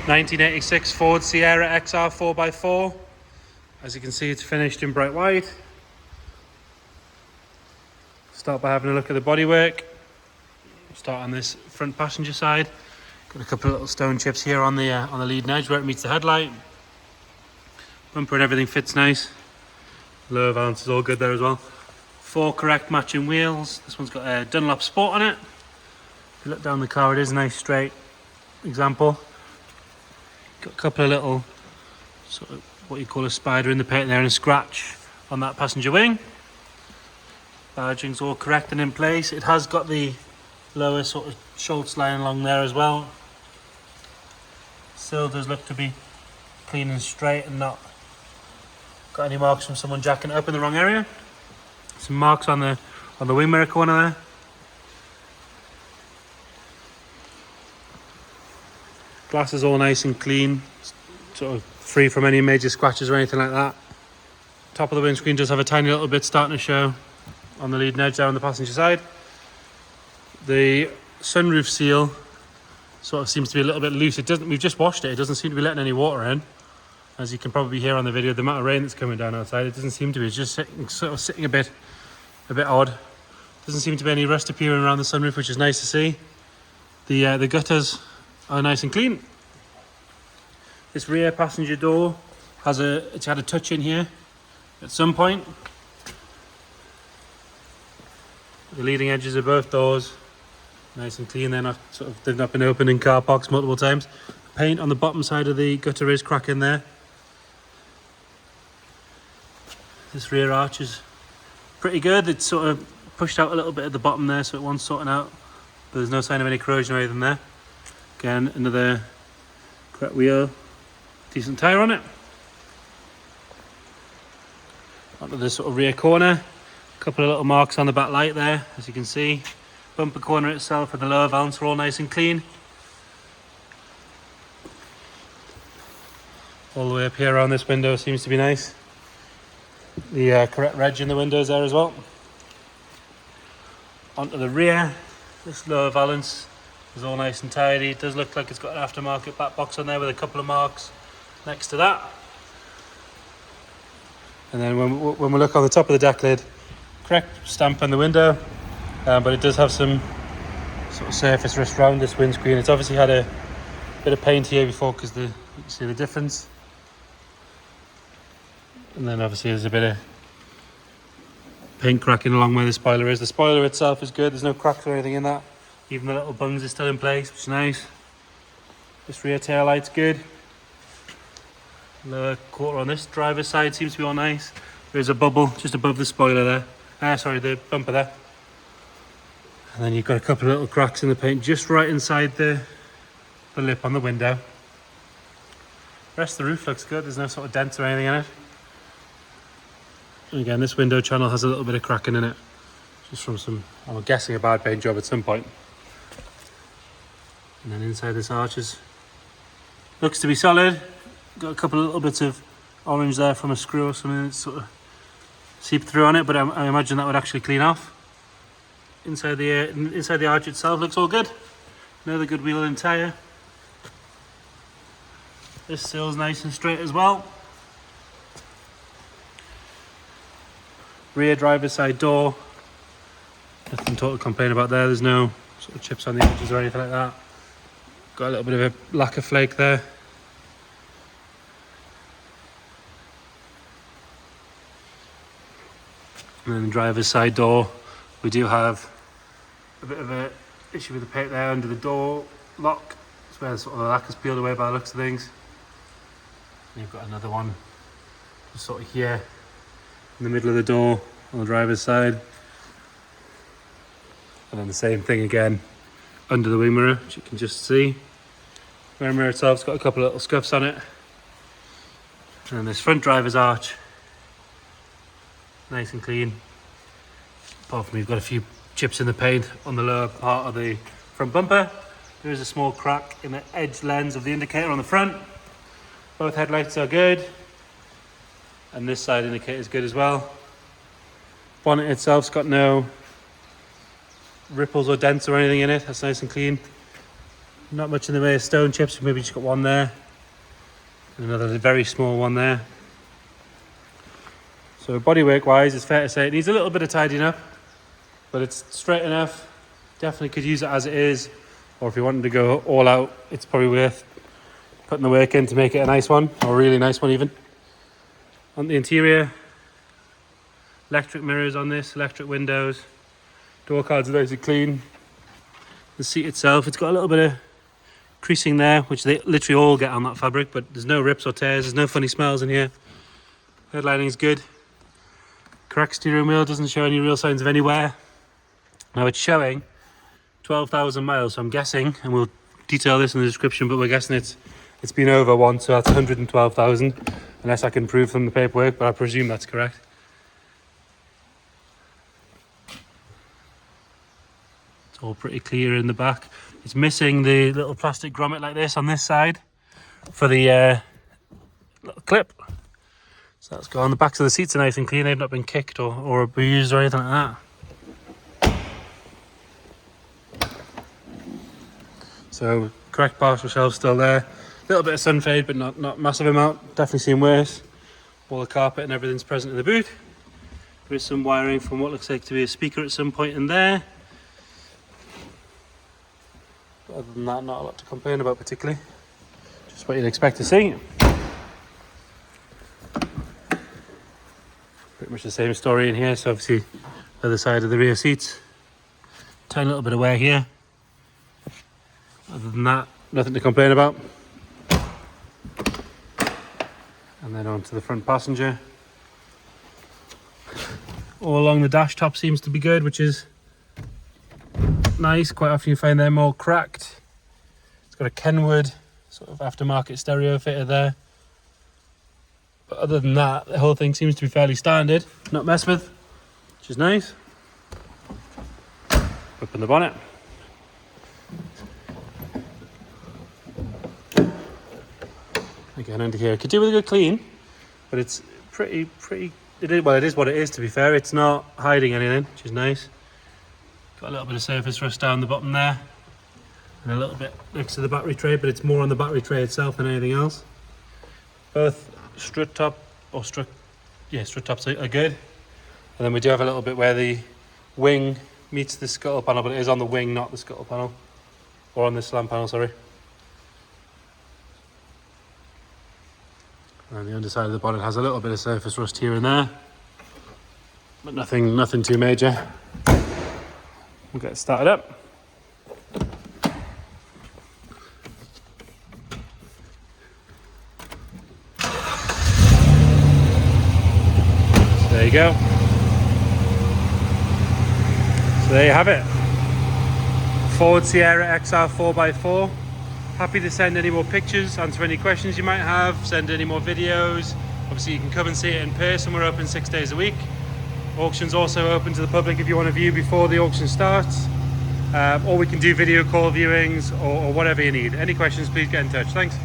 1986 Ford Sierra XR4x4. As you can see, it's finished in bright white. Start by having a look at the bodywork. Start on this front passenger side. Got a couple of little stone chips here on the leading edge where it meets the headlight. Bumper and everything fits nice. Lower valance is all good there as well. 4 correct matching wheels. This one's got a Dunlop Sport on it. If you look down the car, it is a nice straight example. Got a couple of little sort of what you call a spider in the paint there and a scratch on that passenger wing. Badging's all correct and in place. It has got the lower sort of Schultz line along there as well. Still does look to be clean and straight and not got any marks from someone jacking it up in the wrong area. Some marks on the wing mirror corner there. Glass is all nice and clean, sort of free from any major scratches or anything like that. Top of the windscreen does have a tiny little bit starting to show on the leading edge there on the passenger side. The sunroof seal sort of seems to be a little bit loose. We've just washed it. It doesn't seem to be letting any water in. As you can probably hear on the video, the amount of rain that's coming down outside, it doesn't seem to be. It's just sitting a bit odd. Doesn't seem to be any rust appearing around the sunroof, which is nice to see. The gutters are nice and clean. This rear passenger door it's had a touch in here at some point. The leading edges of both doors nice and clean. They've not been opened in car parks multiple times. Paint on the bottom side of the gutter is cracking there. This rear arch is pretty good. It's sort of pushed out a little bit at the bottom there, so it wants sorting out, but there's no sign of any corrosion or anything there. Again, another correct wheel, decent tyre on it. Onto this sort of rear corner, a couple of little marks on the back light there, as you can see. Bumper corner itself and the lower valance are all nice and clean. All the way up here around this window seems to be nice. The correct reg in the windows there as well. Onto the rear, this lower valance is all nice and tidy. It does look like it's got an aftermarket back box on there with a couple of marks next to that. And then when we look on the top of the deck lid, correct stamp on the window, but it does have some sort of surface rust around this windscreen. It's obviously had a bit of paint here before because you can see the difference. And then obviously there's a bit of paint cracking along where the spoiler is. The spoiler itself is good, there's no cracks or anything in that. Even the little bungs are still in place, which is nice. This rear tail light's good. Lower quarter on this driver's side seems to be all nice. There's a bubble just above the spoiler there. The bumper there. And then you've got a couple of little cracks in the paint just right inside the lip on the window. The rest of the roof looks good, there's no sort of dents or anything in it. And again, this window channel has a little bit of cracking in it. Just from some, I'm guessing, a bad paint job at some point. And then inside this arch looks to be solid. Got a couple of little bits of orange there from a screw or something that's sort of seeped through on it, but I imagine that would actually clean off. Inside the arch itself looks all good. Another good wheel and tyre. This sill's nice and straight as well. Rear driver's side door, nothing to complain about there. There's no sort of chips on the edges or anything like that. Got a little bit of a lacquer flake there. And then the driver's side door, we do have a bit of an issue with the paint there under the door lock. It's where sort of the lacquer's peeled away by the looks of things. And you've got another one just sort of here in the middle of the door on the driver's side. And then the same thing again under the wing mirror, which you can just see. The rear mirror itself's got a couple of little scuffs on it. And then this front driver's arch, nice and clean. Apart from we've got a few chips in the paint on the lower part of the front bumper. There is a small crack in the edge lens of the indicator on the front. Both headlights are good. And this side indicator is good as well. Bonnet itself's got no ripples or dents or anything in it. That's nice and clean. Not much in the way of stone chips, maybe just got one there. And another very small one there. So bodywork wise, it's fair to say it needs a little bit of tidying up, but it's straight enough. Definitely could use it as it is, or if you wanted to go all out, it's probably worth putting the work in to make it a nice one, or a really nice one even. On the interior, electric mirrors on this, electric windows, door cards are nice and clean. The seat itself, it's got a little bit of creasing there, which they literally all get on that fabric, but there's no rips or tears, there's no funny smells in here. Headlighting's good. Correct steering wheel, doesn't show any real signs of any wear. Now it's showing 12,000 miles, so I'm guessing, and we'll detail this in the description, but we're guessing it's been over once, so that's 112,000, unless I can prove from the paperwork, but I presume that's correct. It's all pretty clear in the back. It's missing the little plastic grommet like this on this side for the little clip. So that's gone. The backs of the seats are nice and clean. They've not been kicked or abused or anything like that. So correct partial shelves still there. A little bit of sun fade, but not massive amount. Definitely seen worse. All the carpet and everything's present in the boot. There is some wiring from what looks like to be a speaker at some point in there. But other than that, not a lot to complain about particularly. Just what you'd expect to see. Pretty much the same story in here. So obviously, other side of the rear seats. Tiny little bit of wear here. Other than that, nothing to complain about. And then on to the front passenger. All along the dash top seems to be good, which is nice. Quite often you find them all cracked. It's got a Kenwood sort of aftermarket stereo fitter there. But other than that, the whole thing seems to be fairly standard, not messed with, which is nice. Open the bonnet. Again, under here, could do with a good clean, but it's pretty. It is what it is. To be fair, it's not hiding anything, which is nice. Got a little bit of surface rust down the bottom there, and a little bit next to the battery tray, but it's more on the battery tray itself than anything else. Both strut tops are good, and then we do have a little bit where the wing meets the scuttle panel, but it is on the wing, not the scuttle panel, or on the slam panel, sorry. And the underside of the bonnet has a little bit of surface rust here and there, but nothing too major. We'll get it started up. So there you go. So there you have it. Ford Sierra XR4x4. Happy to send any more pictures, answer any questions you might have, send any more videos. Obviously you can come and see it in person. We're open 6 days a week. Auction's also open to the public if you want to view before the auction starts. Or we can do video call viewings or whatever you need. Any questions, please get in touch. Thanks.